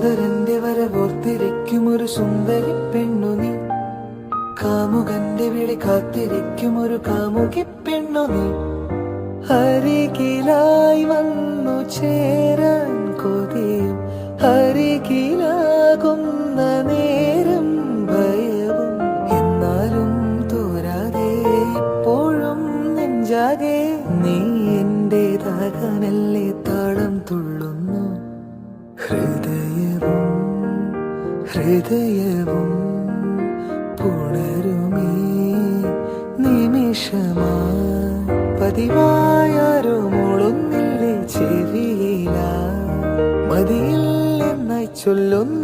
കാതരന്റെ വരവോർത്തിരിക്കും ഒരു സുന്ദരി പെണ്ണു നീ. കാമുകന്റെ വിളി കാത്തിരിക്കും ഒരു കാമുകി പെണ്ണു നീ. അരികിലായി വന്നു ചേരാൻ കൊതിയും അരികിലാകുന്ന നേരം ഭയവും. എന്നാലും തോരാതെ ഇപ്പോഴും നെഞ്ചാകെ നീ എന്റേതാകാനല്ലേ താളം തുള്ളുന്നു. ഹൃദയവും പുണരുമേ നിമിഷമായി. പതിവായാരോ മോളുന്നില്ലേ ചെവിയില മതിയിൽ എന്നായി ചൊല്ലുന്നു.